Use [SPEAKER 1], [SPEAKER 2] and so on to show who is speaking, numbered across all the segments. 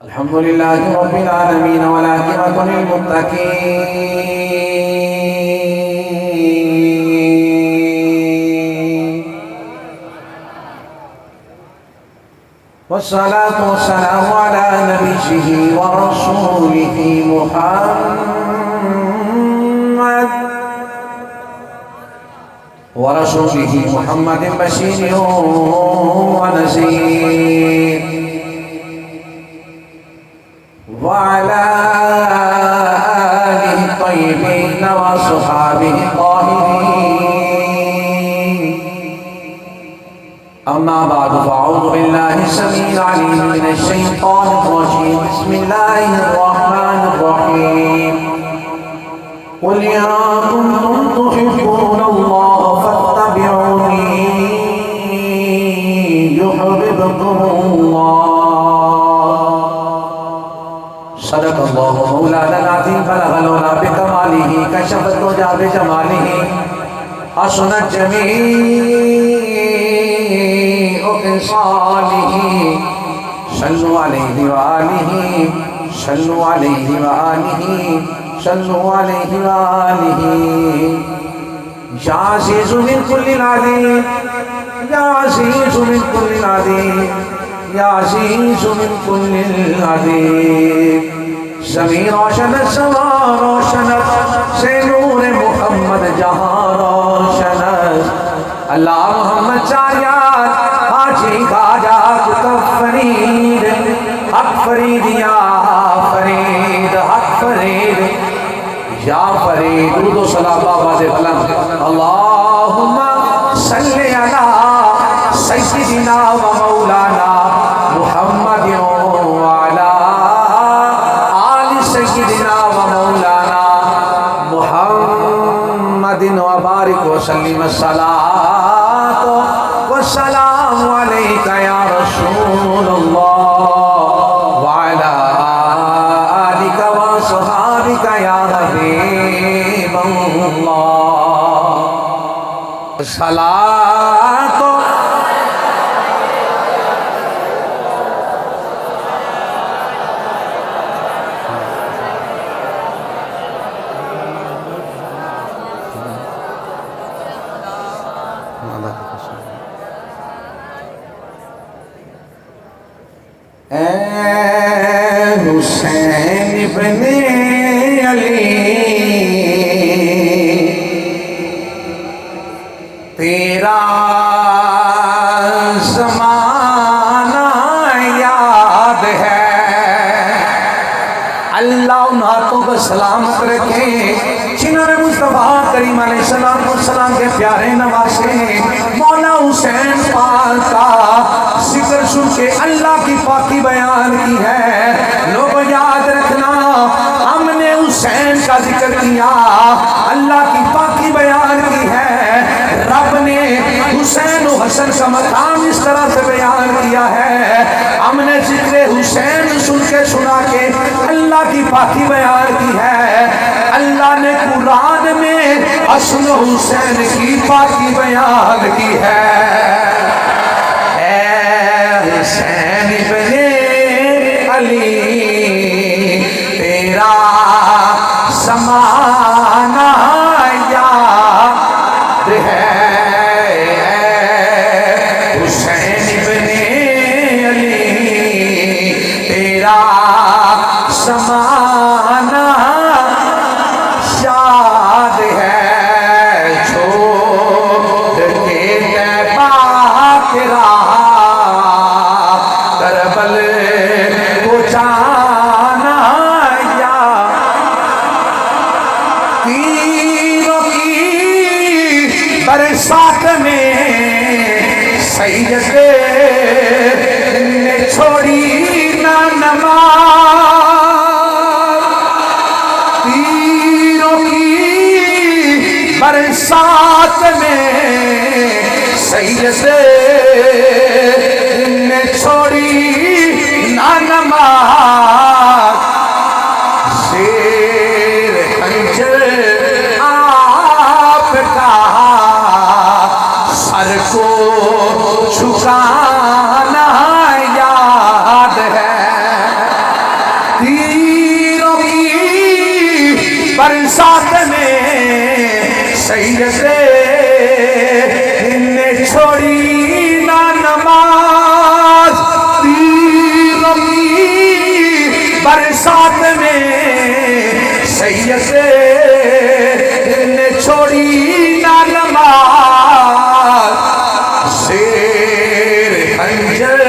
[SPEAKER 1] الحمد لله رب العالمين والعاقبة للمتقين والصلاة والسلام على نبيه ورسوله محمد بشير ونذير وعلى آله الطيبين وصحابه الطاهرين أما بعد فأعوذ بالله السميع العليم من الشيطان الرجيم بسم الله الرحمن الرحيم قل يا كنتم تحبون الله فاتبعوني يحببكم الله صدق الله مولانا العظيم بلغ العلا بكماله كشف الدجى بجماله حسنت جميع خصاله صلوا عليه وآله صلوا عليه وآله صلوا عليه وآله يا عزيز من كل العظيم يا عزيز من كل العظيم يا عزيز من كل العظيم زمین روشنت سما روشنت سے نور محمد جہاں روشنت اللہ محمد چاریات حاجی خواجہ کتب فرید حق فرید یا فرید حق فرید یا فرید درود و سلام آواز بلند اللہم صلی علی سیدنا و مولانا محمد وعلا آل سیدنا و مولانا محمد وبارک وسلم الصلاة والسلام علیک یا رسول اللہ وعلا آلک وصحابک یا حبیب اللہ صلاة اے حسین ابن علی تیرا زمانہ یاد ہے اللہ ان ہاتھوں کو سلامت رکھے جنہوں نے مصطفیٰ کریم علیہ السلام کے پیارے نواسے مولا حسین پاک کا ذکر سن کے اللہ کی پاکی بیان کی ہے لوگ یاد رکھنا ہم نے حسین کا ذکر کیا اللہ کی پاکی بیان کی ہے رب نے حسین و حسن کا مقام اس طرح سے بیان کیا ہے ہم نے ذکر حسین سن کے سنا کے اللہ کی پاکی بیان کی ہے اللہ نے قرآن میں حسن و حسین کی پاکی بیان کی ہے اے حسین ابن علی تیرا زمانہ یاد ہے حسین ابن علی تیرا زمانہ یاد ہے چھوڑ کے طیبہ تیرا کربل کو جانا یا تیروں کی برسات میں سید نے چھوڑی نہ نماز تیروں کی برسات میں سید نے چھوڑی نہ نماز زیر خنجر آپ کا سر کو جھکانا یاد ہے تیروں کی برسات میں سید نے چھوڑی نہ نماز، تیروں کی برسات میں سید نے چھوڑی نہ نماز، شیر خنجر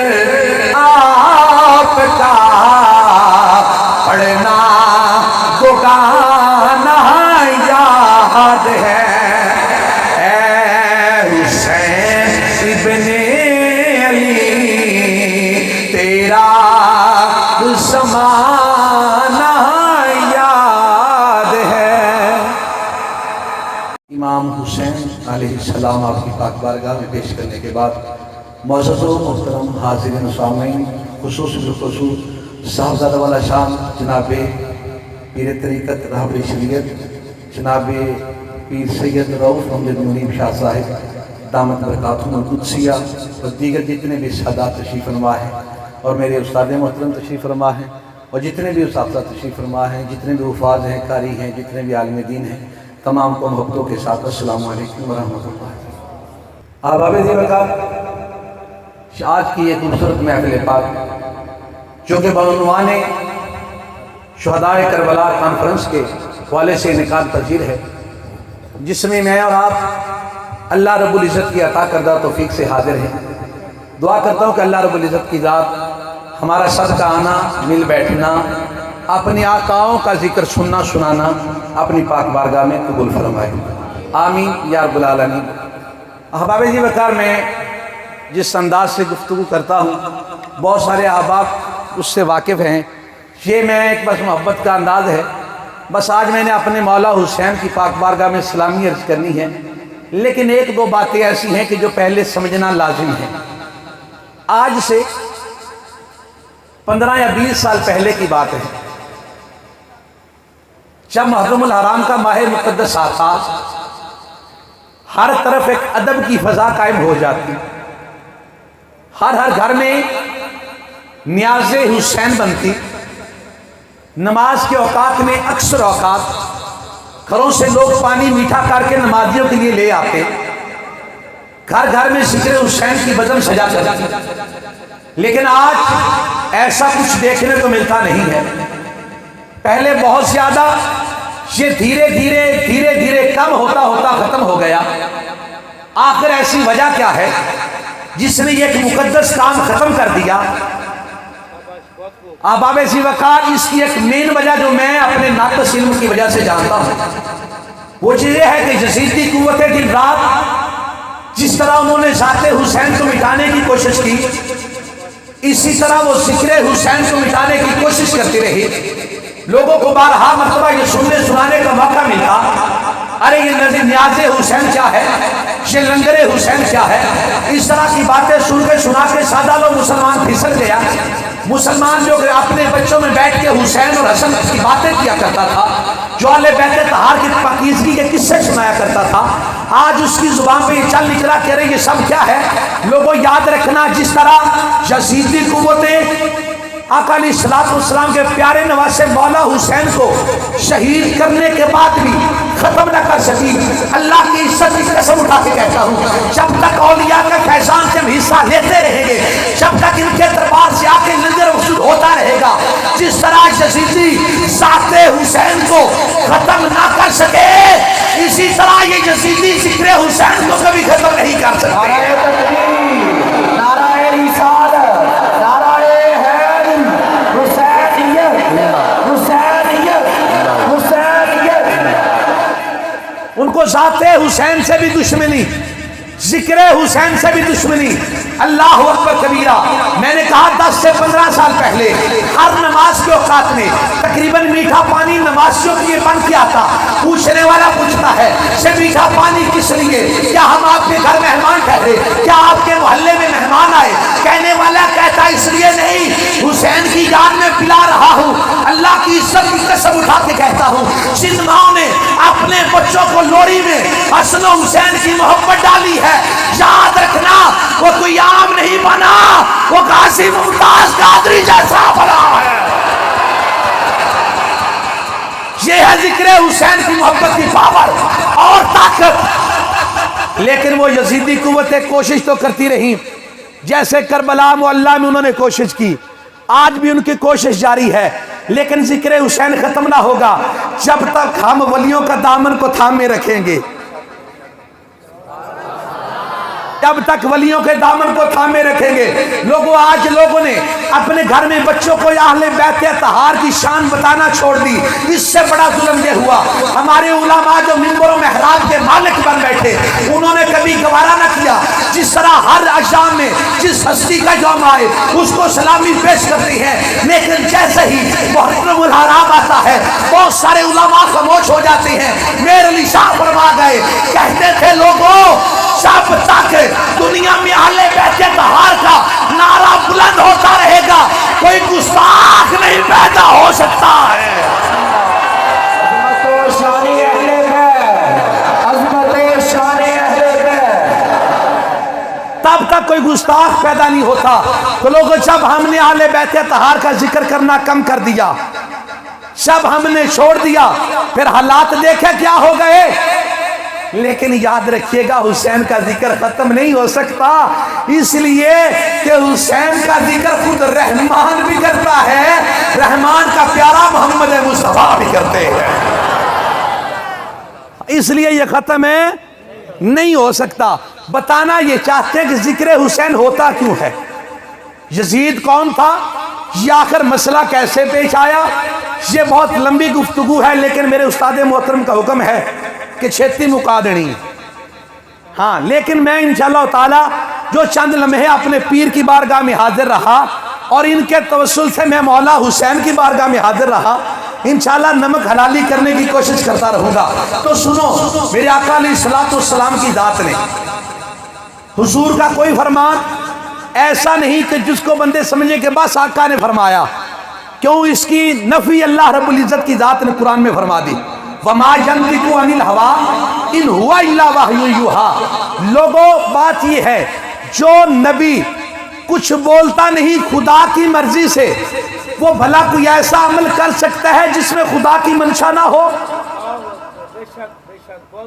[SPEAKER 1] آپ کا پڑھنا گانا یاد ہے، اے حسین ابن علی تیرا زمانہ یاد ہے۔ امام حسین علیہ السلام آپ کی پاک بارگاہ میں پیش کرنے کے بعد معزز و محترم حاضرین و سامعین، خصوص بالخصوص صاحبزادہ والا شان جناب پیر طریقت رہبر شریعت جناب پیر سید رؤف محمد منیب شاہ صاحب دامت برکاتہم القدسیہ اور دیگر جتنے بھی سادات تشریف فرما ہیں، اور میرے استاد محترم تشریف فرما ہیں، اور جتنے بھی اساتذہ تشریف فرما ہیں، جتنے بھی حفاظ ہیں، قاری ہیں، جتنے بھی عالم دین ہیں، تمام کو محبتوں کے ساتھ السلام علیکم ورحمۃ اللہ۔ احباب ذی وقار، آج کی یہ خوبصورت محفل پاک جو کہ بعنوان شہدائے کربلا کانفرنس کے حوالے سے انعقاد پذیر ہے، جس میں میں اور آپ اللہ رب العزت کی عطا کردہ توفیق سے حاضر ہیں۔ دعا کرتا ہوں کہ اللہ رب العزت کی ذات ہمارا سب کا آنا، مل بیٹھنا، اپنی آقاؤں کا ذکر سننا سنانا اپنی پاک بارگاہ میں قبول فرمائے، آمین یا رب العالمین۔ احباب ذی وقار، میں جس انداز سے گفتگو کرتا ہوں بہت سارے احباب اس سے واقف ہیں، یہ میں ایک بس محبت کا انداز ہے، بس آج میں نے اپنے مولا حسین کی پاک بارگاہ میں سلامی عرض کرنی ہے، لیکن ایک دو باتیں ایسی ہیں کہ جو پہلے سمجھنا لازم ہے۔ آج سے 15 یا 20 سال پہلے کی بات ہے، جب محرم الحرام کا ماہ مقدس آتا، ہر طرف ایک ادب کی فضا قائم ہو جاتی، ہر گھر میں نیاز حسین بنتی، نماز کے اوقات میں اکثر اوقات گھروں سے لوگ پانی میٹھا کر کے نمازیوں کے لیے لے آتے، گھر گھر میں ذکر حسین کی بزم سجا کرتی، لیکن آج ایسا کچھ دیکھنے کو ملتا نہیں ہے۔ پہلے بہت زیادہ، یہ دھیرے دھیرے کم ہوتا ہوتا ختم ہو گیا۔ آخر ایسی وجہ کیا ہے جس نے یہ ایک مقدس کام ختم کر دیا؟ احباب ذی وقار، اس کی ایک مین وجہ جو میں اپنے ناقص علم کی وجہ سے جانتا ہوں، وہ چیز یہ ہے کہ یزیدی قوتیں دن رات جس طرح انہوں نے ذات حسین کو مٹانے کی کوشش کی، اسی طرح وہ ذکر حسین کو مٹانے کی کوشش کرتی رہی۔ لوگوں کو بارہا مرتبہ یہ سننے سنانے کا موقع ملا، ارے یہ نیاز حسین کیا ہے، یہ لنگر حسین کیا ہے، اس طرح کی باتیں سن کے سنا کے سادہ لوگ مسلمان پھسل گیا۔ مسلمان جو اپنے بچوں میں بیٹھ کے حسین اور حسن کی باتیں کیا کرتا تھا، جو اہل بیت طہار کی پاکیزگی کے قصے سنایا کرتا تھا، آج اس کی زبان پہ یہ چل نکلا کہ یہ سب کیا ہے۔ لوگوں یاد رکھنا، جس طرح یزیدی قوتیں آقا علیہ السلام کے پیارے نواسے مولا حسین کو شہید کرنے کے بعد بھی ختم نہ کر سکی، اللہ کی عزت کی قسم اٹھا کے کہتا ہوں، جب تک اولیاء کا فیضان سے ہم حصہ لیتے رہیں گے، جب تک ان کے دربار سے آ کے لنگر وصول ہوتا رہے گا، جس طرح یزیدی ذات حسین کو ختم نہ کر سکے، اسی طرح یہ یزیدی ذکر حسین کو کبھی ختم نہیں کر سکتے۔ ان کو ذات حسین سے بھی دشمنی، ذکر حسین سے بھی دشمنی۔ اللہ اکبر کبیرہ۔ میں نے کہا 10 سے 15 سال پہلے ہر نماز کے اوقات میں تقریباً میٹھا پانی نمازیوں کے لیے بن کے آتا۔ پوچھنے والا پوچھتا ہے کہ میٹھا پانی کس لیے؟ کیا ہم آپ کے گھر مہمان ٹھہرے؟ کیا آپ کے محلے میں مہمان آئے؟ کہنے والا کہتا اس لیے نہیں، حسین کی یاد میں پلا رہا ہوں۔ اللہ کی عزت کی قسم اٹھا کے کہتا ہوں، جن ماں نے اپنے بچوں کو لوری میں حسن و حسین کی محبت ڈالی ہے، یاد رکھنا وہ کوئی عام نہیں بنا، وہ غازی ممتاز قادری جیسا بنا ہے۔ ہے ذکر حسین کی محبت کی پاور اور طاقت. لیکن وہ یزیدی قوتیں کوشش تو کرتی رہی، جیسے کربلا معلیٰ میں انہوں نے کوشش کی، آج بھی ان کی کوشش جاری ہے. لیکن ذکر حسین ختم نہ ہوگا جب تک ہم ولیوں کا دامن کو تھامے رکھیں گے. جب تک ولیوں کے دامن کو تھامے رکھیں گے. آج لوگوں نے اپنے گھر میں بچوں کو اہل بیت اطہار کی شان بتانا چھوڑ دی. اس سے بڑا ظلم یہ ہوا ہمارے علماء جو منبر و محراب کے مالک بن بیٹھے، انہوں نے کبھی گوارا نہ کیا جس طرح ہر اجام میں جس ہستی کا یوم آئے اس کو سلامی پیش کرتی ہیں، لیکن جیسے ہی محرم الحرام آتا ہے بہت سارے علماء خاموش ہو جاتے ہیں. میرے علی شاہ فرما گئے، کہتے تھے لوگوں جب تک دنیا میں اہل بیت اطہار کا نعرہ بلند ہوتا رہے گا کوئی گستاخ نہیں پیدا ہو سکتا ہے. تب تک کوئی گستاخ پیدا نہیں ہوتا. تو لوگوں جب ہم نے اہل بیت اطہار کا ذکر کرنا کم کر دیا، جب ہم نے چھوڑ دیا، پھر حالات دیکھے کیا ہو گئے. لیکن یاد رکھیے گا حسین کا ذکر ختم نہیں ہو سکتا، اس لیے کہ حسین کا ذکر خود رحمان بھی کرتا ہے، رحمان کا پیارا محمد مصطفیٰ بھی کرتے ہیں. اس لیے یہ ختم ہے نہیں ہو سکتا. بتانا یہ چاہتے ہیں کہ ذکر حسین ہوتا کیوں ہے، یزید کون تھا، یہ آخر مسئلہ کیسے پیش آیا. یہ بہت لمبی گفتگو ہے، لیکن میرے استاد محترم کا حکم ہے کہ چھتی مکا دینی. ہاں لیکن میں انشاءاللہ تعالی جو چند لمحے اپنے پیر کی بارگاہ میں حاضر رہا اور ان کے توسل سے میں مولا حسین کی بارگاہ میں حاضر رہا، انشاءاللہ نمک حلالی کرنے کی کوشش کرتا رہوں گا. تو سنو، میرے آقا علیہ الصلوۃ والسلام کی ذات نے، حضور کا کوئی فرمان ایسا نہیں کہ جس کو بندے سمجھے کہ بس آقا نے فرمایا. کیوں؟ اس کی نفی اللہ رب العزت کی ذات نے قرآن میں فرما دی، وَمَا يَنْطِقُ عَنِ الْهَوَىٰ إِنْ هُوَ إِلَّا وَحْيٌ يُوحَىٰ. لوگوں بات یہ ہے، جو نبی کچھ بولتا نہیں خدا کی مرضی سے، وہ بھلا کوئی ایسا عمل کر سکتا ہے جس میں خدا کی منشا نہ ہو؟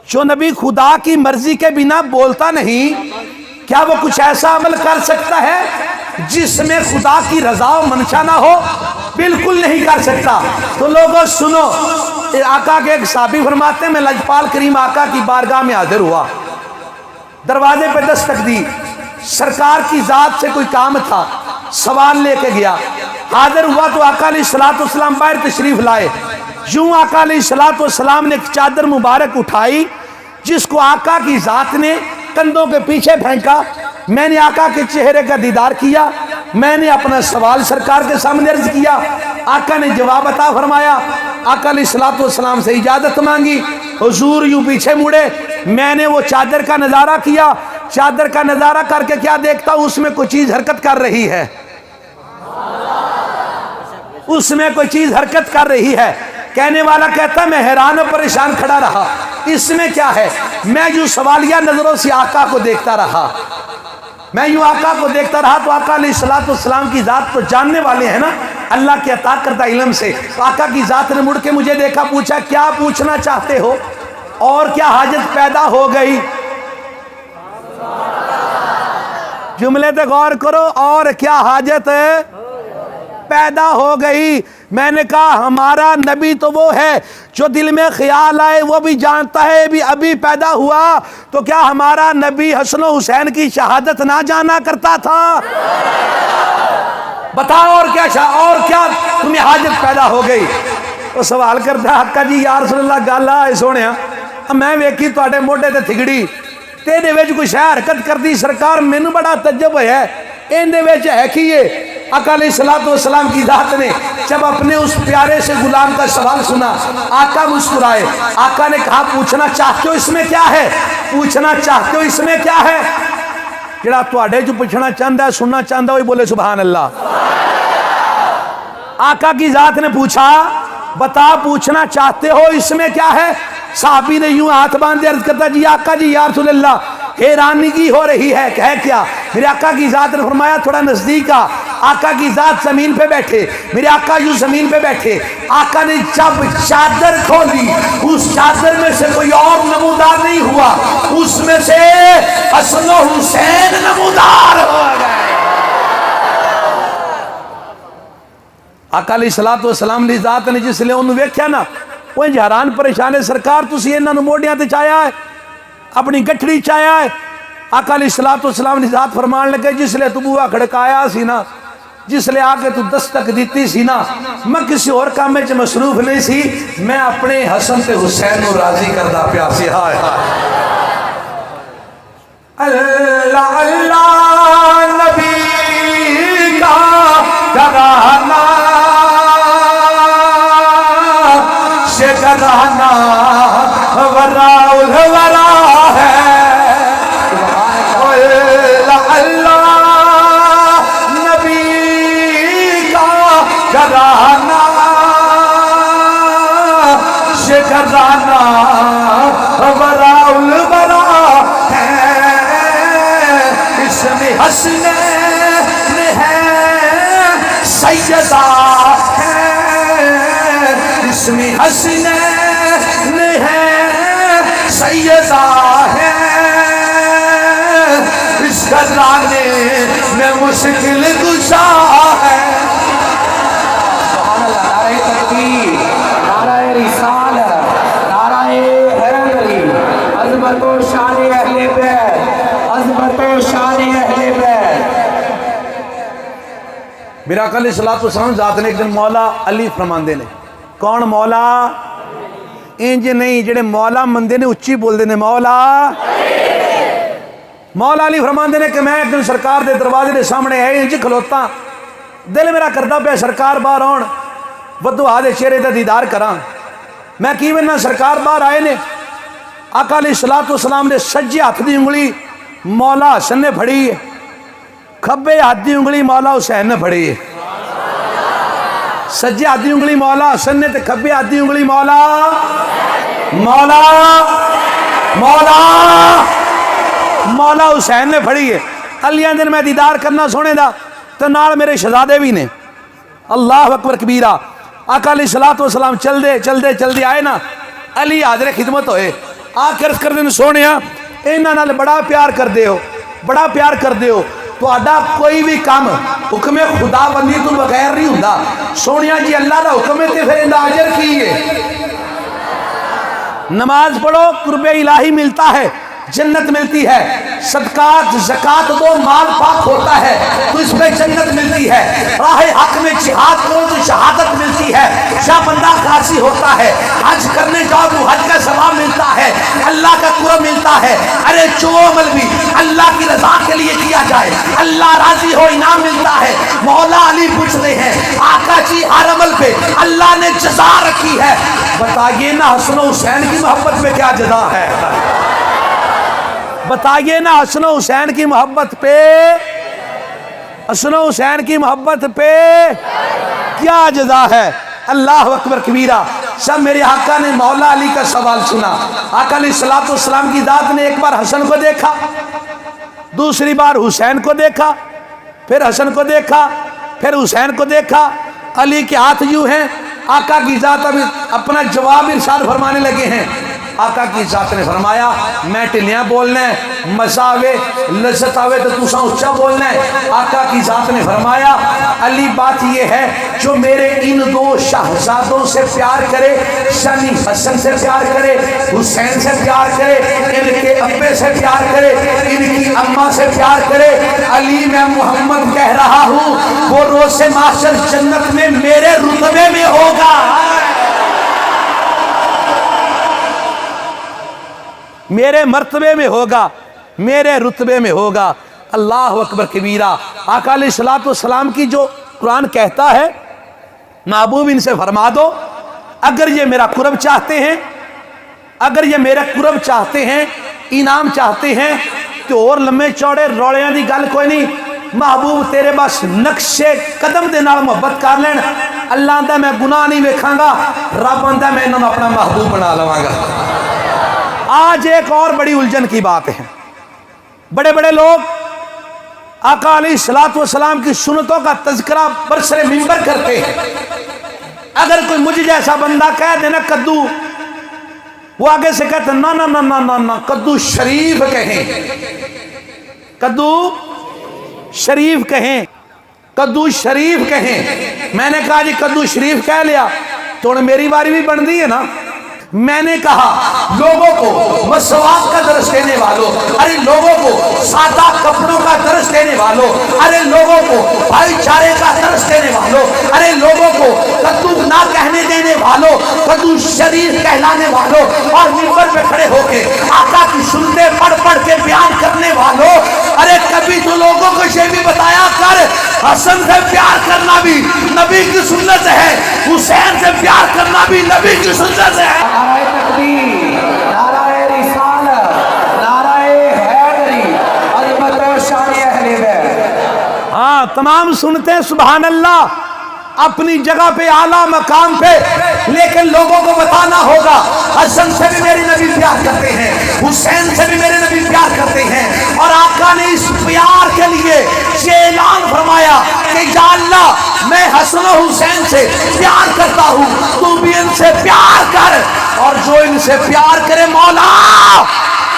[SPEAKER 1] جو نبی خدا کی مرضی کے بنا بولتا نہیں، کیا وہ کچھ ایسا عمل کر سکتا ہے جس میں خدا کی رضا و منشا نہ ہو؟ بالکل نہیں کر سکتا. تو لوگوں سنو، آقا کے ایک صحابی فرماتے ہیں میں لجپال کریم آقا کی بارگاہ میں حاضر ہوا، دروازے پہ دستک دی، سرکار کی ذات سے کوئی کام تھا، سوال لے کے گیا، حاضر ہوا تو آقا علیہ الصلوۃ والسلام باہر تشریف لائے. یوں آقا علیہ الصلوۃ والسلام نے ایک چادر مبارک اٹھائی جس کو آقا کی ذات نے کندھوں کے پیچھے پھینکا. میں نے آقا کے چہرے کا دیدار کیا، میں نے اپنا سوال سرکار کے سامنے عرض کیا، آقا نے جواب عطا فرمایا. آقا علیہ الصلوۃ والسلام سے اجازت مانگی، حضور یوں پیچھے مڑے، میں نے وہ چادر کا نظارہ کیا. چادر کا نظارہ کر کے کیا دیکھتا ہوں، اس میں کوئی چیز حرکت کر رہی ہے، اس میں کوئی چیز حرکت کر رہی ہے. کہنے والا کہتا میں حیران و پریشان کھڑا رہا، اس میں کیا ہے؟ میں یوں سوالیہ نظروں سے آقا کو دیکھتا رہا، میں یوں آقا کو دیکھتا رہا. تو آقا علیہ الصلوۃ والسلام کی ذات تو جاننے والے ہیں نا اللہ کے عطا کردہ علم سے. تو آقا کی ذات نے مڑ کے مجھے دیکھا، پوچھا کیا پوچھنا چاہتے ہو اور کیا حاجت پیدا ہو گئی؟ جملے پہ غور کرو، اور کیا حاجت پیدا ہو گئی؟ میں نے کہا ہمارا نبی تو وہ ہے جو دل میں خیال آئے وہ بھی جانتا ہے بھی ابھی پیدا ہوا، تو کیا ہمارا نبی حسن و حسین کی شہادت نہ جانا کرتا تھا؟ بتاؤ اور کیا تمہیں حاجت پیدا ہو گئی؟ وہ سوال کرتا آقا جی یا رسول اللہ گل آئے سونے میں ویکھی تواڈے موڈے تے تھگڑی تیرے وچ کوئی شے حرکت کردی سرکار، مینوں بڑا تعجب ہویا ہے اندے وچ ہے کی یہ؟ آقا علیہ الصلوۃ والسلام کی ذات نے جب اپنے اس پیارے سے غلام کا سوال سنا، آقا مسکرائے. آقا نے کہا پوچھنا چاہتے ہو اس میں کیا ہے؟ پوچھنا چاہتے ہو اس میں کیا ہے؟ جڑا تواڈے جو پوچھنا چاہندا ہے سننا چاہندا وہی بولے سبحان اللہ. آقا کی ذات نے پوچھا بتا پوچھنا چاہتے ہو اس میں کیا ہے؟ صحابی نے یوں ہاتھ باندھے عرض کرتا جی آقا جی یا رسول اللہ حیرانگی ہو رہی ہے کیا؟ میرے آقا کی ذات نے فرمایا تھوڑا نزدیک آ. آقا کی ذات زمین پہ بیٹھے، میرے آقا یوں زمین پہ بیٹھے. آقا نے جب چادر کھولی اس چادر میں سے کوئی اور نمودار نہیں ہوا، اس میں سے حسن و حسین نمودار ہو گئے. آقا علیہ السلام دی ذات نے جس لئے انہوں ویکھیا نا وہ حیران پریشان ہے. سرکار تسی انہاں نو موڈیاں تے چایا ہے، اپنی گٹھڑی چایا ہے. آقا علیہ السلام دی ذات فرمان لگے جس لئے تو بوہا کھڑکایا سی نا، جس لئے آ کے تو دستک دیتی سی نا، میں کسی اور کام میں مصروف نہیں سی، میں اپنے حسن تے حسین نو راضی کردہ پیا سی. ہائے اللہ اللہ نبی کا گھرانہ شکرانہ وراء الورا ہے. اللہ نبی کا گھرانہ شکرانہ وراء الورا ہے. اس میں حسنین ہے سیدہ ہے، اس میں حسنین ہے سیدہ ہے. اس گھرانے میں مشکل کشا ہے.
[SPEAKER 2] سبحان اللہ. نعرہ تکبیر، نعرہ رسالت، نعرہ حیدری. عظمت و شان اہل بیت، عظمت و شان اہل بیت.
[SPEAKER 1] میرا آقا علیہ السلام ذات نے ایک دن مولا علی فرماندے نے. کون مولا؟ انج نہیں جڑے مولا مندے نے اچھی بول دے نے مولا. مولا علی فرماندے نے کہ میں ایک دن سرکار دے دروازے دے سامنے ہے انج کھلوتا، دل میرا کردہ پہ سرکار باہر آن بدعا دے چہرے دا دیدار کراں. میں کی ورنہ سرکار باہر آئے نے. آقا علیہ السلام نے سجے ہاتھ دی انگلی مولا حسن نے پھڑی ہے، کھبے ہاتھ دی انگلی مولا حسین نے پھڑی ہے. سجے ہاتھ دی انگلی مولا حسن نے تے کھبے ہاتھ دی انگلی مولا مولا حسین نے پھڑی ہے. علیہ دن میں دیدار کرنا سونے دا تو نال میرے شہزادے بھی نے. اللہ اکبر کبیرہ. آقا علیہ السلام چل دے آئے نا، علی حاضر خدمت ہوئے. آخر کر دن سونے انہاں نال بڑا پیار کر دے ہو، بڑا پیار کر دے ہو. تو آڈا کوئی بھی کام حکم خدا بندی تو بغیر نہیں ہوندہ. سونیا جی اللہ دا حکم ہے تے پھر اندہ عجر کیے. نماز پڑھو قرب الہی ملتا ہے، جنت ملتی ہے. صدقات زکات دو مال پاک ہوتا ہے تو اس میں جنت ملتی ہے. راہ حق میں جہاد کرو تو شہادت ملتی ہے. شاہ بندہ خاصی ہوتا ہے. حج کرنے جاؤ تو حج کا ثواب ملتا ہے، اللہ کا قرب ملتا ہے. ارے جو عمل بھی اللہ کی رضا کے لیے کیا جائے اللہ راضی ہو انعام ملتا ہے. مولا علی پوچھتے ہیں آقا جی ہر عمل پہ اللہ نے جزا رکھی ہے، بتائیے نا حسن و حسین کی محبت میں کیا جزا ہے؟ بتائیے نا حسن و حسین کی محبت پہ، حسن و حسین کی محبت پہ کیا جزا ہے؟ اللہ اکبر کبیرہ. سب میرے آقا نے مولا علی کا سوال سنا. آقا علیہ السلام کی ذات نے ایک بار حسن کو دیکھا، دوسری بار حسین کو دیکھا، پھر حسن کو دیکھا، پھر حسین کو دیکھا. علی کے ہاتھ یوں ہیں. آقا کی ذات ابھی اپنا جواب ارشاد فرمانے لگے ہیں. آقا کی ذات نے فرمایا میں ٹلیاں بولنا ہے، مزہ آوے لذت آوے تو تُسا اچھا بولنا ہے. آقا کی ذات نے فرمایا علی بات یہ ہے جو میرے ان دو شہزادوں سے پیار کرے، شانی حسن سے پیار کرے، حسین سے پیار کرے، ان کے ابے سے پیار کرے، ان کی اماں سے پیار کرے. علی میں محمد کہہ رہا ہوں وہ روز محشر جنت میں میرے رتبے میں ہوگا. میرے مرتبے میں ہوگا، میرے رتبے میں ہوگا. اللہ اکبر کبیرہ. آقا علیہ السلام کی جو قرآن کہتا ہے محبوب ان سے فرما دو اگر یہ میرا قرب چاہتے ہیں، اگر یہ میرا قرب چاہتے ہیں، انعام چاہتے ہیں تو اور لمبے چوڑے روڑیاں دی گل کوئی نہیں. محبوب تیرے بس نقشے قدم دے نال محبت کر لین. اللہ آندا میں گناہ نہیں ویکھاں گا، رب آندا میں انہوں اپنا محبوب بنا لواں گا. آج ایک اور بڑی الجھن کی بات ہے. بڑے بڑے لوگ آقا علیہ الصلوۃ والسلام کی سنتوں کا تذکرہ برسر منبر کرتے ہیں. اگر کوئی مجھ جیسا بندہ کہہ دینا کدو، وہ آگے سے کہتے ہیں نا نا نا نا نا نا، کدو شریف کہیں، کدو شریف کہیں، کدو شریف کہیں. میں نے کہا جی کدو شریف کہہ لیا تو میری باری بھی بن دی ہے نا. میں نے کہا لوگوں کو مسواک کا درس دینے والوں، ارے لوگوں کو سادہ کپڑوں کا درس دینے والوں، ارے لوگوں کو بھائی چارے کا درس دینے والوں، ارے لوگوں کو کدو نہ کہنے دینے والوں، کدو شریف کہلانے والوں، اور منبر پہ کھڑے ہو کے آقا کی سنتیں پڑھ پڑھ کے بیان کرنے والوں، ارے کبھی تو لوگوں کو یہ بھی بتایا کر حسن سے پیار کرنا بھی نبی کی سنت ہے، حسین سے پیار کرنا بھی نبی کی سنت ہے.
[SPEAKER 2] نعرہ تکبیر، نعرہ رسالت، نعرہ حیدری، عظمت و شان اہل بیت.
[SPEAKER 1] ہاں تمام سنتے سبحان اللہ اپنی جگہ پہ اعلیٰ مقام پہ، لیکن لوگوں کو بتانا ہوگا حسن سے بھی میرے نبی پیار کرتے ہیں، حسین سے بھی میرے نبی پیار کرتے ہیں. اور آقا نے اس پیار کے لیے یہ اعلان فرمایا کہ یا اللہ میں حسن و حسین سے پیار کرتا ہوں، تو بھی ان سے پیار کر، اور جو ان سے پیار کرے مولا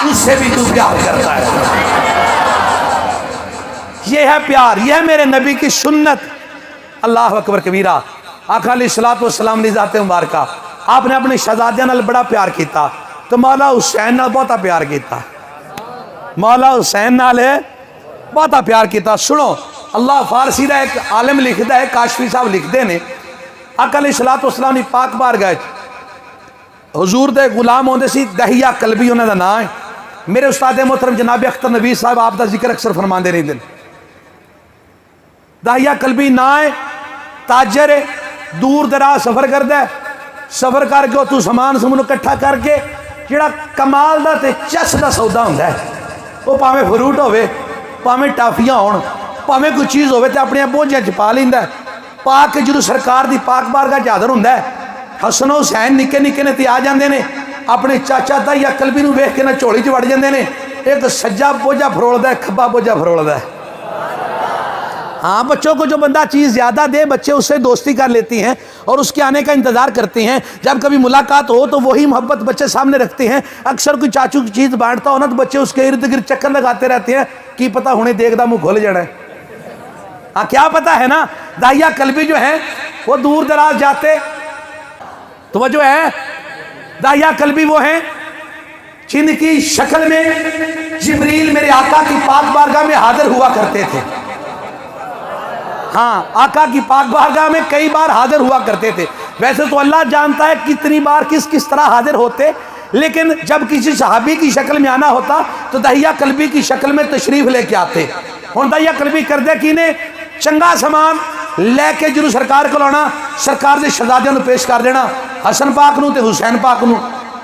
[SPEAKER 1] اس سے بھی تو پیار کرتا ہے. یہ ہے پیار، یہ ہے میرے نبی کی سنت. اللہ اکبر کبیرہ. آقا علیہ الصلوۃ والسلام دی ذات مبارکہ آپ نے اپنے شہزادیاں نال بڑا پیار کیتا، تو مولا حسین نال بہتا پیار کیتا، مولا حسین نال بہتا پیار کیتا. سنو اللہ فارسی دا ایک عالم لکھدا ہے، کاشفی صاحب لکھدے نے آقا علیہ الصلوۃ والسلام دی پاک بارگاہ حضور دے غلام ہوندے سی، دہیہ کلبی انہاں دا نام ہے. میرے استاد محترم جناب اختر نویس صاحب آپ دا ذکر اکثر فرماندے رہندے نے. دہیہ کلبی نام ہے، تاجر ہے، دور دراز سفر کردا ہے، سفر کر کے تو سامان سمون اکٹھا کر کے جڑا کمال دا تے چس دا سودا ہوندا ہے، وہ پاویں فروٹ ہوے، پاویں ٹافیاں ہون، پاویں کوئی چیز ہوے تے اپنے بوجھے چ پا لیندا ہے. پا کے جدوں سرکار دی پاک بارگاہ چ حاضر ہوندا ہے، حسن و حسین نکے نکے نے تے آ جاندے نے، اپنے چاچا دہیہ کلبی نو ویکھ کے نہ جھولی چ وڑ جاندے نے. ایک سجا بوجھا فرولدا ہے، کھبا بوجھا فرولدا ہے. ہاں بچوں کو جو بندہ چیز زیادہ دے بچے اس سے دوستی کر لیتی ہیں اور اس کے آنے کا انتظار کرتے ہیں. جب کبھی ملاقات ہو تو وہی محبت بچے سامنے رکھتے ہیں. اکثر کوئی چاچو کی چیز بانٹتا ہو نا تو بچے اس کے ارد گرد چکر لگاتے رہتے ہیں، کی پتہ ہونے دیکھ دا منہ کھل جانا ہے. ہاں کیا پتہ ہے نا. دہیہ کلبی جو ہیں وہ دور دراز جاتے، توجہ ہے، دہیہ کلبی وہ ہیں جن کی شکل میں جبریل میرے آقا کی پاک بارگاہ میں حاضر ہوا کرتے تھے. ہاں آقا کی پاک بارگاہ میں کئی بار حاضر ہوا کرتے تھے. ویسے تو اللہ جانتا ہے کتنی بار کس طرح حاضر ہوتے، لیکن جب کسی صحابی کی شکل میں آنا ہوتا تو دہیہ کلبی کی شکل میں تشریف لے کے آتے. ہن دہیہ کلبی کردے کی نے چنگا سامان لے کے جدوں سرکار کو لانا، سرکار دے شہزادیاں نو پیش کر دینا، حسن پاک نو تے حسین پاک نو.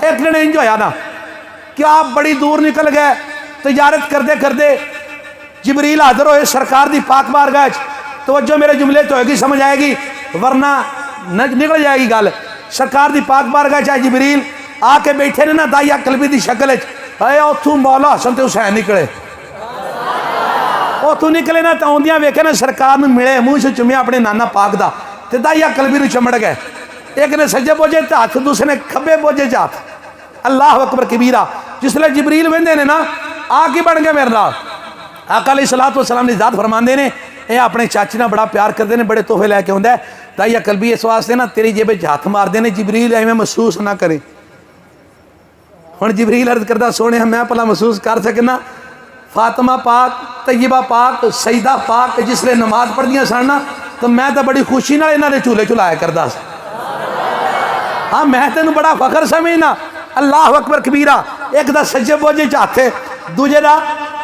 [SPEAKER 1] ایک دن انج ہویا نا کہ آپ بڑی دور نکل گئے، تجارت کردے کردے جبریل حاضر ہوئے سرکار دی پاک بارگاہ. توجہ میرے جملے تو ہوگی سمجھ آئے گی ورنہ نکل جائے گی گل. سرکار دی پاک بارگاہ چاہے جبریل آ کے بیٹھے نے نا دہیہ کلبی دی شکل اے اتھوں مولا حسن تے حسین نکلے، اتھوں نکلے نا تو آندیاں ویکھے نا سرکار نو ملے، منہ سے چومیا اپنے نانا پاک دا تے دہیہ کلبی نو چمڑ گئے. ایک نے سجے بوجھے تے ہاتھ، دوسرے نے کھبے بوجھے تے ہاتھ. اللہ اکبر کبیرہ. جس لئے جبریل ویندے نے نا آ کے بن گئے میرے نال. آقا علیہ الصلوۃ والسلام نے ذات فرماندے نے اے اپنے چاچی نہ بڑا پیار کرتے ہیں، بڑے تحفے لے کے آندا ہے. دہیہ کلبی اس واسطے نا تیری جیب وچ ہاتھ مار دینے جبریل ایویں محسوس نہ کرے. ہن جبریل عرض کردا سونے میں پلا محسوس کر سکنا فاطمہ پاک، طیبہ پاک، سیدہ پاک جس لئے نماز پڑھدیاں سن نا تو میں تو بڑی خوشی نال انہاں دے چولہے چلایا کردا سی. ہاں میں تینوں بڑا فخر سمجھنا. اللہ اکبر کبیرہ. ایک دا سجے بوجھے چاہتے، دوجے دا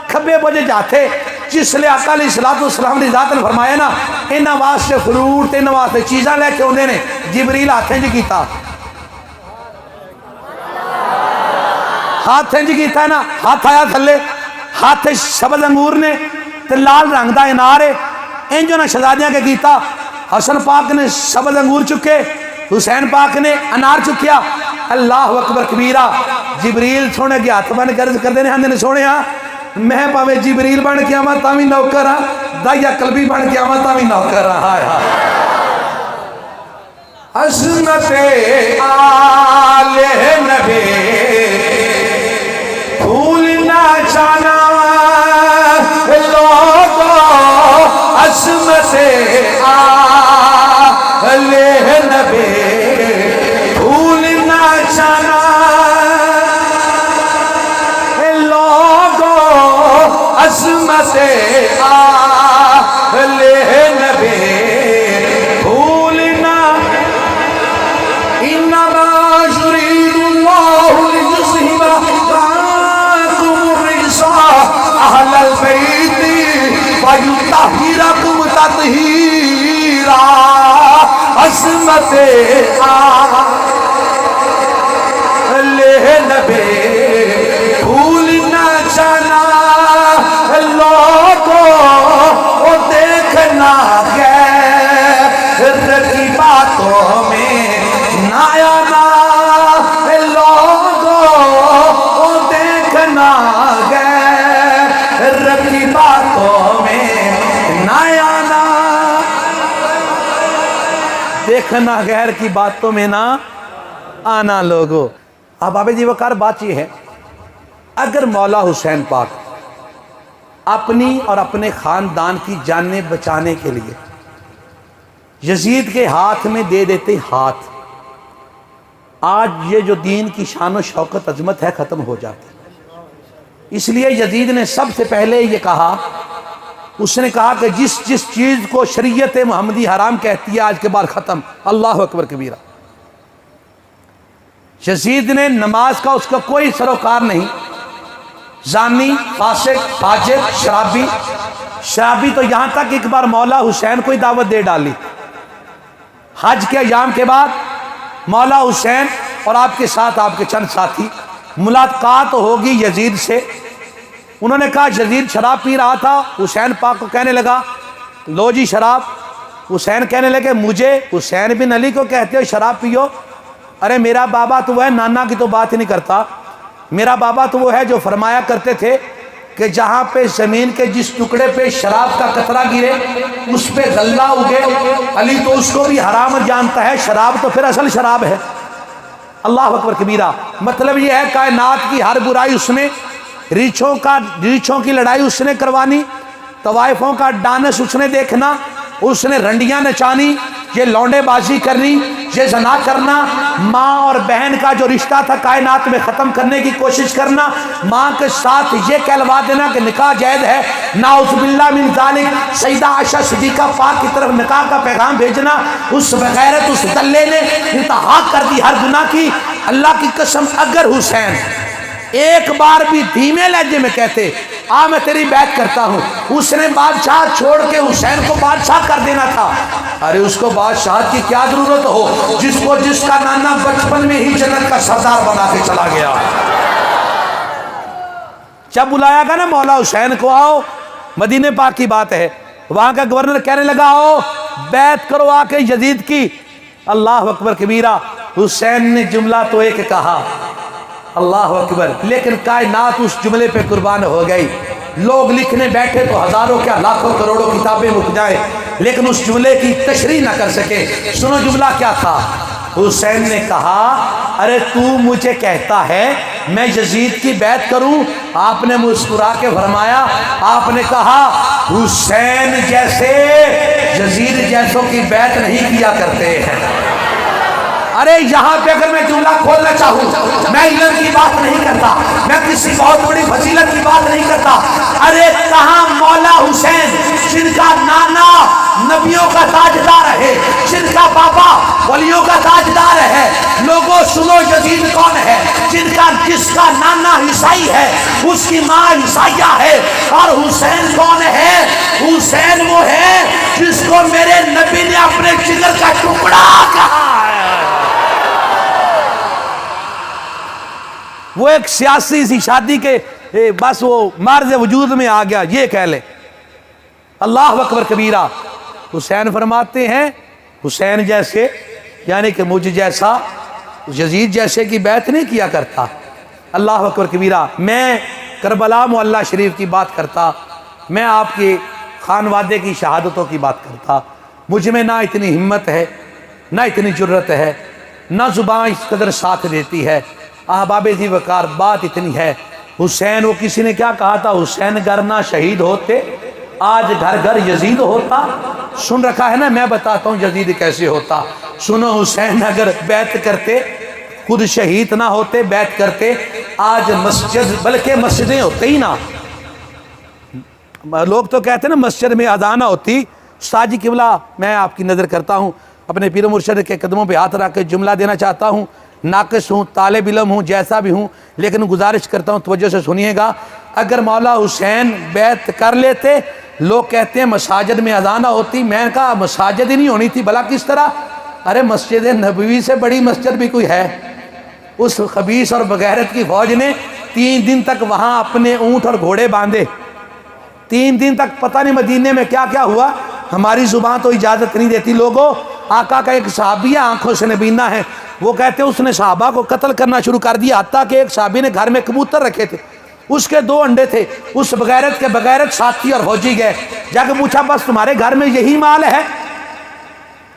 [SPEAKER 1] کھبے بوجھے چاہتے. جس لئے آقا علیہ الصلوۃ والسلام نے ذات نے فرمایا نا انہاں واسطے فروٹ تے انہاں واسطے چیزاں لے کے اوندے نے. جبریل ہاتھ انج کیتا، ہاتھ انج کیتا ہے نا، ہاتھ آیا تھلے، ہاتھ سبز انگور نے تے لال رنگ دا انار ہے. انج انہاں شہزادیاں کے کیتا. حسن پاک نے سبز انگور چکے، حسین پاک نے انار چکیا. اللہ اکبر کبیرہ. جبریل سونے کے ہاتھ بن کر دے نے، آندے نے سونے ہاں میں پاوے جبریل بن کے آواں تاں وی نوکر ہاں، دایا قلبی بن کے آواں تاں وی نوکر ہاں۔ ہائے ہائے عظمت آل نبی بھولنا جانا لوگو، عظمت آل نبی بھولنا جانا لوگو، عظمت آل نبی بھولنا۔ انما يريد الله ليذهب عنكم الرجس اهل البيت ويطهركم تطهيرا۔ عظمت آل نبی بھولنا جانا لوگوں، وہ دیکھنا غیر کی باتوں میں نہ آنا لوگوں، وہ دیکھنا غیر کی باتوں میں نہ آنا۔ دیکھنا غیر کی باتوں میں نہ آنا لوگوں۔ اب بابے جی وقار بات یہ ہے، اگر مولا حسین پاک اپنی اور اپنے خاندان کی جانیں بچانے کے لیے یزید کے ہاتھ میں دے دیتے ہاتھ، آج یہ جو دین کی شان و شوکت عظمت ہے ختم ہو جاتی۔ اس لیے یزید نے سب سے پہلے یہ کہا، اس نے کہا کہ جس جس چیز کو شریعت محمدی حرام کہتی ہے آج کے بعد ختم۔ اللہ اکبر کبیرہ۔ یزید نے نماز کا اس کا کوئی سروکار نہیں، زانی، فاسق، فاجر، شرابی تو یہاں تک ایک بار مولا حسین کو ہی دعوت دے ڈالی۔ حج کے ایام کے بعد مولا حسین اور آپ کے ساتھ آپ کے چند ساتھی ملاقات ہوگی یزید سے۔ انہوں نے کہا یزید شراب پی رہا تھا، حسین پاک کو کہنے لگا لو جی شراب۔ حسین کہنے لگے مجھے حسین بن علی کو کہتے ہو شراب پیو؟ ارے میرا بابا تو وہ ہے، نانا کی تو بات ہی نہیں کرتا۔ میرا بابا تو وہ ہے جو فرمایا کرتے تھے کہ جہاں پہ زمین کے جس ٹکڑے پہ شراب کا قطرہ گرے اس پہ غلہ اگے۔ علی تو اس کو بھی حرام جانتا ہے، شراب تو پھر اصل شراب ہے۔ اللہ اکبر کبیرہ۔ مطلب یہ ہے کائنات کی ہر برائی اس نے، ریچھوں کی لڑائی اس نے کروانی، طوائفوں کا ڈانس اس نے دیکھنا، اس نے رنڈیاں نچانی، یہ لونڈے بازی کرنی، یہ زنا کرنا، ماں اور بہن کا جو رشتہ تھا کائنات میں ختم کرنے کی کوشش کرنا، ماں کے ساتھ یہ کہلوا دینا کہ نکاح جائز ہے، نعوذ باللہ من ذالک، سیدہ عائشہ صدیقہ پاک کی طرف نکاح کا پیغام بھیجنا، اس بغیرت اس دلے نے انتہا کر دی ہر گناہ کی۔ اللہ کی قسم اگر حسین ایک بار بھی دھیمے لہجے میں کہتے میں تیری بیعت کرتا ہوں، اس نے بادشاہ چھوڑ کے حسین کو بادشاہ کر دینا تھا۔ ارے اس کو بادشاہ کی کیا ضرورت ہو جس کا نانا بچپن میں ہی جنت کا سردار بنا کے چلا گیا۔ جب بلایا گا نا مولا حسین کو، آؤ، مدینے پاک کی بات ہے، وہاں کا گورنر کہنے لگا آؤ بیعت کرو آ کے یزید کی۔ اللہ اکبر کبیرہ۔ حسین نے جملہ تو ایک کہا، اللہ اکبر، لیکن کائنات اس جملے پہ قربان ہو گئی۔ لوگ لکھنے بیٹھے تو ہزاروں کیا لاکھوں کروڑوں کتابیں مک جائے، لیکن اس جملے کی تشریح نہ کر سکے۔ سنو جملہ کیا تھا۔ حسین نے کہا ارے تو مجھے کہتا ہے میں یزید کی بیعت کروں؟ آپ نے مسکرا کے فرمایا، آپ نے کہا حسین جیسے یزید جیسوں کی بیعت نہیں کیا کرتے ہیں۔ ارے یہاں پہ اگر میں جملہ کھولنا چاہوں، میں علم کی بات نہیں کرتا، میں کسی بہت بڑی فضیلت کی بات نہیں کرتا۔ ارے کہاں مولا حسین جن کا نانا نبیوں کا تاجدار ہے، جن کا بابا ولیوں کا تاجدار ہے۔ لوگوں سنو یزید کون ہے؟ جس کا نانا عیسائی ہے، اس کی ماں عیسائیہ ہے۔ اور حسین کون ہے؟ حسین وہ ہے جس کو میرے نبی نے اپنے جگر کا ٹکڑا کہا ہے۔ وہ ایک سیاسی سی شادی کے بس وہ مرض وجود میں آ گیا، یہ کہہ لے۔ اللہ اکبر کبیرہ۔ حسین فرماتے ہیں حسین جیسے یعنی کہ مجھ جیسا یزید جیسے کی بیعت نہیں کیا کرتا۔ اللہ اکبر کبیرہ۔ میں کربلا معلّہ شریف کی بات کرتا، میں آپ کے خانوادے کی شہادتوں کی بات کرتا، مجھ میں نہ اتنی ہمت ہے، نہ اتنی جرت ہے، نہ زبان اس قدر ساتھ دیتی ہے۔ احباب ذی وقار، بات اتنی ہے، حسین، وہ کسی نے کیا کہا تھا، حسین گر نہ شہید ہوتے آج گھر گھر یزید ہوتا۔ سن رکھا ہے نا، میں بتاتا ہوں یزید کیسے ہوتا۔ سنو، حسین اگر بیعت کرتے، خود شہید نہ ہوتے، بیعت کرتے، آج مسجد، بلکہ مسجدیں ہوتے ہی نہ۔ لوگ تو کہتے ہیں نا مسجد میں اذان نہ ہوتی۔ استاد جی قبلہ، میں آپ کی نظر کرتا ہوں، اپنے پیر و مرشد کے قدموں پہ ہاتھ رکھ کے جملہ دینا چاہتا ہوں، ناقص ہوں، طالب علم ہوں، جیسا بھی ہوں، لیکن گزارش کرتا ہوں توجہ سے سنیے گا۔ اگر مولا حسین بیعت کر لیتے، لوگ کہتے ہیں مساجد میں اذان نہ ہوتی، میں نے کہا مساجد ہی نہیں ہونی تھی، بھلا کس طرح؟ ارے مسجد نبوی سے بڑی مسجد بھی کوئی ہے؟ اس خبیث اور بغیرت کی فوج نے 3 دن تک وہاں اپنے اونٹ اور گھوڑے باندھے، 3 دن تک پتہ نہیں مدینے میں کیا کیا ہوا۔ ہماری زبان تو اجازت نہیں دیتی۔ لوگوں، آقا کا ایک صحابی ہے، آنکھوں سے نبینہ ہے، وہ کہتے ہیں اس نے صحابہ کو قتل کرنا شروع کر دیا، حتیٰ کہ ایک صحابی نے گھر میں کبوتر رکھے تھے، اس کے 2 انڈے تھے۔ اس بغیرت کے بغیرت ساتھی اور فوجی گئے، جا کے پوچھا بس تمہارے گھر میں یہی مال ہے؟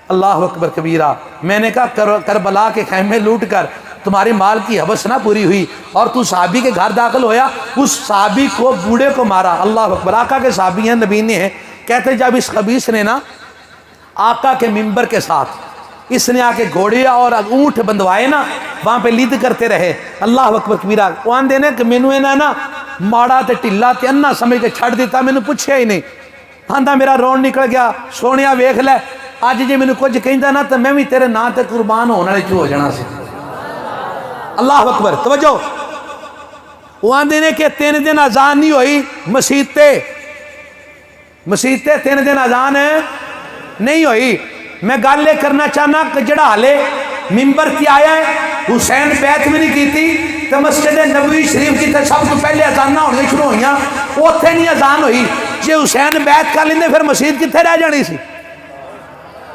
[SPEAKER 1] اللہ اکبر کبیرہ۔ میں نے کہا کربلا کے خیمے لوٹ کر تمہاری مال کی حوث نہ پوری ہوئی اور تو صحابی کے گھر داخل ہویا، اس صحابی کو، بوڑھے کو مارا۔ اللہ اکبر۔ آقا کے صحابی ہیں، نبینے ہیں، کہتے ہیں جب اس خبیث نے نا آقا کے منبر کے ساتھ اس نے آ کے گھوڑے اور اونٹ بندوائے نا، وہاں پہ لید کرتے رہے۔ اللہ اکبر کبیرہ۔ وہ آندے نے کہ مینوں انہاں نا ماڑا تے ٹھلا تے انا سمجھ کے چھڑ دیتا، مینوں پوچھیا ہی نہیں۔ آندا میرا رون نکل گیا، سونیا ویکھ لے، اج جے مینوں کچھ کہندا نا تے میں بھی تیرے نام تے قربان ہون والے چ ہو جانا سی۔ اللہ اکبر۔ توجہ، وہ آندے نے کہ 3 دن اذان نہیں ہوئی مسجد تے 3 دن اذان نہیں ہوئی۔ میں گل یہ کرنا چاہنا کہ جڑا حالے ممبر کی آیا ہے، حسین بیعت بھی نہیں کی تھی، تو مسجد نبوی شریف کی تے سب تو پہلے اذان ہونے شروع ہوئیاں، اوتھے نہیں اذان ہوئی۔ جے حسین بیعت کر لیندے پھر مسجد کتنے رہ جانی سی؟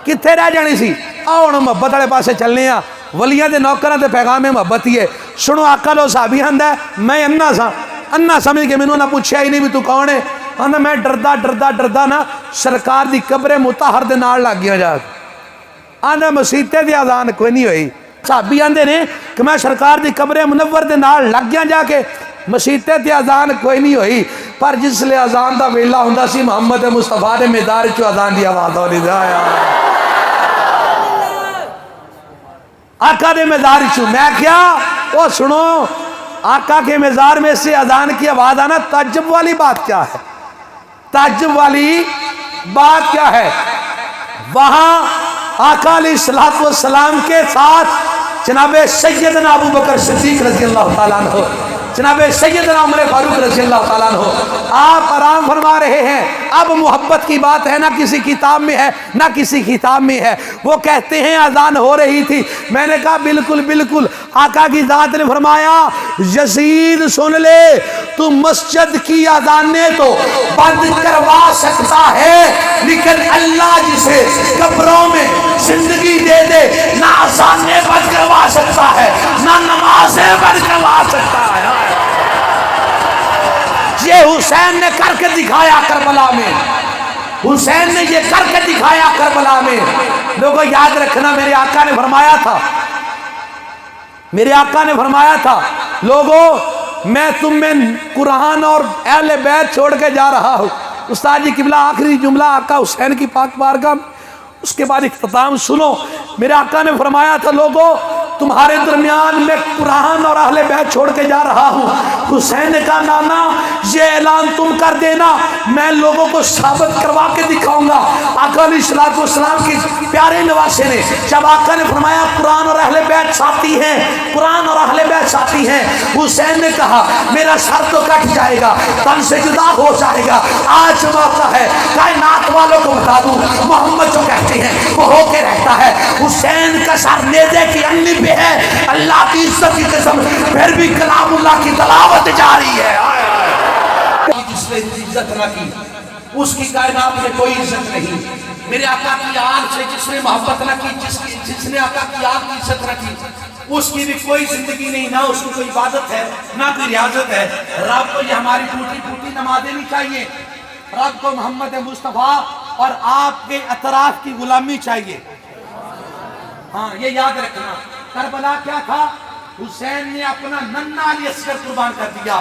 [SPEAKER 1] کتنے رہ جانی سی؟ آؤ ہن محبت والے پاسے چلنے ہاں۔ ولیاں دے نوکراں تے پیغام محبت ہی ہے۔ سنو، آقا لو صحابی آندا ہے میں انا سمجھ کے مینوں نہ پوچھیا ہی نہیں بھی تو کون ہے۔ آندا میں ڈردا نا سرکار دی قبر مطہر دے نال لگ گیا جا کے۔ آندا مسیتے دی اذان کوئی نہیں ہوئی۔ صحابی آندے نے کہ میں سرکار دی قبر منور دے نال لگ گیا جا کے، مسیتے دی اذان کوئی نہیں ہوئی۔ پر جس لئے اذان دا ویلا ہوندا سی، محمد مصطفیٰ دے میدار چو اذان دی آواز ہونی جایا آقا دے مزار چو۔ میں کیا وہ سنو، آقا کے مزار میں سے اذان کی آواز آنا تعجب والی بات کیا ہے؟ تعجب والی بات کیا ہے؟ وہاں آقا علیہ السلام کے ساتھ جناب سیدنا ابو بکر صدیق رضی اللہ تعالیٰ عنہ، جناب سیدنا عمر فاروق رضی اللہ تعالیٰ عنہ، آپ آرام فرما رہے ہیں۔ اب محبت کی بات ہے، نہ کسی کتاب میں ہے نہ کسی کتاب میں ہے۔ وہ کہتے ہیں اذان ہو رہی تھی، میں نے کہا بالکل۔ آقا کی ذات نے فرمایا یزید سن لے، تو مسجد کی اذانیں تو بند کروا سکتا ہے، لیکن اللہ جسے قبروں میں زندگی دے دے، نہ اذانیں بند کروا سکتا ہے، نہ نمازیں بند کروا سکتا ہے۔ یہ حسین نے کر کے دکھایا کربلا میں، حسین نے یہ کر کے دکھایا کربلا میں۔ لوگوں یاد رکھنا، میرے آقا نے فرمایا تھا لوگوں میں تم میں قرآن اور اہل بیت چھوڑ کے جا رہا ہوں۔ استاد جی قبلہ آخری جملہ آقا حسین کی پاک بارگاہ، اس کے بعد اختتام سنو۔ میرے آقا نے فرمایا تھا لوگوں تمہارے درمیان میں قرآن اور اہل بیت چھوڑ کے جا رہا ہوں۔ حسین نے کہا نانا یہ اعلان تم کر دینا، میں لوگوں کو ثابت کروا کے دکھاؤں گا۔ آقا علیہ السلام کی پیارے نواسے نے جب آقا نے فرمایا قرآن اور اہل بیت ساتھی ہیں، قرآن اور اہل بیت ساتھی ہیں، حسین نے کہا میرا سر تو کٹ جائے گا، تن سے جدا ہو جائے گا، آج موقع ہے کائنات والوں کو بتا دوں محمد جو کہتے ہیں وہ ہو کے رہتا ہے۔ حسین کا سر نیزے کی انگلی پہ ہے، اللہ کی عزت کی قسم، پھر بھی کلام اللہ کی تلاوت جاری ہے۔ جس نے عزت نہ کی اس کی کائنات میں کوئی عزت نہیں۔ میرے آقا کی آگ سے جس نے محبت نہ کی، جس نے آقا کی آگ کی عزت نہ کی، اس کی بھی کوئی زندگی نہیں، نہ اس کی کوئی عبادت ہے نہ کوئی ریاضت ہے۔ رب کو یہ ہماری ٹوٹی ٹوٹی نمازیں نہیں چاہیے، رب کو محمد مصطفیٰ اور آپ کے اطراف کی غلامی چاہیے۔ ہاں یہ یاد رکھنا، کربلا کیا تھا؟ حسین نے اپنا ننھا علی اصغر قربان کر دیا،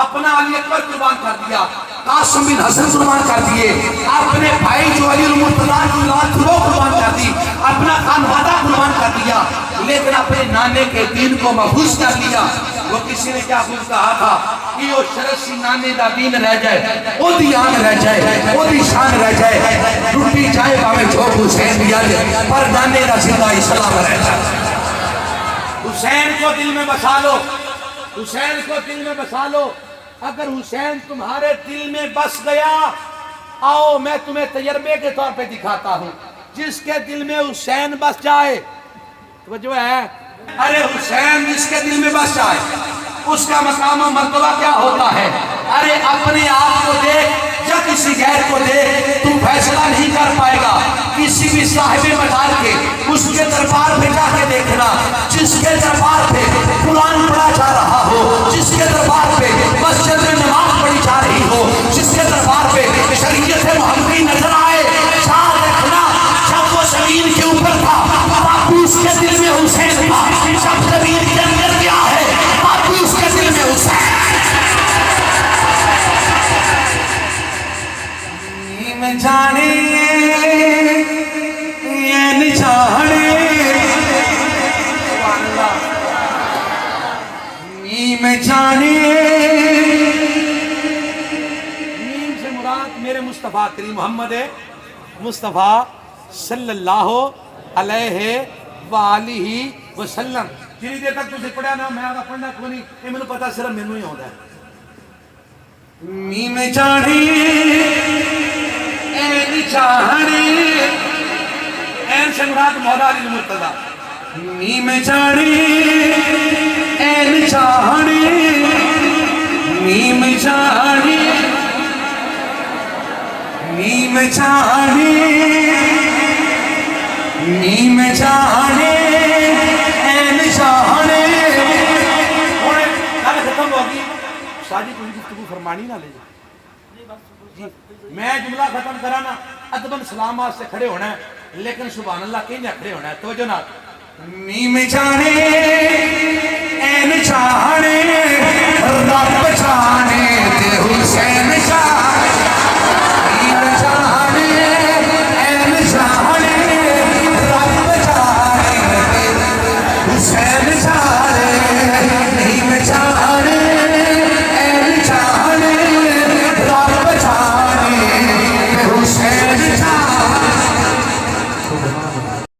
[SPEAKER 1] اپنا علی اکبر قربان کر دیا، قاسم بن حسن قربان کر دیے، اپنے بھائی جو علی المرتضیٰ کی اولاد تھی وہ قربان کر دی، اپنا خانوادہ قربان کر دیا، لیکن اپنے نانے کے دین کو محفوظ کر لیا۔ وہ کسی نے کیا خوب کہا تھا کہ وہ شرسی نانے دا دین رہ جائے، وہ دی آن رہ جائے، وہ دی شان رہ جائے، ٹوٹی جائے باوے جھوک حسین دیا جائے، پر نانے دا زندہ اسلام رہ جائے۔ حسین کو دل میں بسا لو، حسین کو دل میں بسا لو۔ اگر حسین تمہارے دل میں بس گیا، آؤ میں تمہیں تجربے کے طور پہ دکھاتا ہوں۔ جس کے دل میں حسین بس جائے، توجہ ہے، ارے حسین جس کے دل میں بس جائے اس کا مقام و مرتبہ کیا ہوتا ہے؟ ارے اپنے آپ کو دیکھ یا کسی غیر کو دیکھ، تم فیصلہ نہیں کر پائے گا۔ کسی بھی صاحب مدار کے اس کے دربار پہ جا کے دیکھنا، جس کے دربار پہ قرآن پڑھا جا رہا ہو، جس کے دربار پہ مسجد میں نماز پڑھی جا رہی ہو، جس کے دربار پہ شریعت محمدی نظر آئے، یاد رکھنا جب وہ زمین کے اوپر تھا باقی اس کے دل میں حسین تھا، جب زمین کے اندر کیا ہے باقی اس کے دل میں حسین۔ میں جانے یہ جانے میں جانے، نیم سے مراد میرے مصطفیٰ کریم محمد مصطفیٰ صلی اللہ علیہ وآلہ وسلم۔ جنہی دیر تک تجھے پڑھا نا میں آگا پڑھنا کو نہیں، یہ میں پتا صرف میں ہی ہوتا ہے۔ نیم جانے این چاہنے، این سے مراد مولا علی المرتضیٰ۔ نیم جانے این چاہنے، نیم جانے، نیم جانے، نیم جانے این چاہنے۔ اور کل ختم ہوگی شادی کوئی گفتگو فرمانی نہ لے جائے جی، میں جملہ ختم کرانا ادباً سلامات سے کھڑے ہونا ہے، لیکن سبحان اللہ کہیں نہ کھڑے ہونا ہے۔ توجہ نہ، نیم جانے این چاہنے رب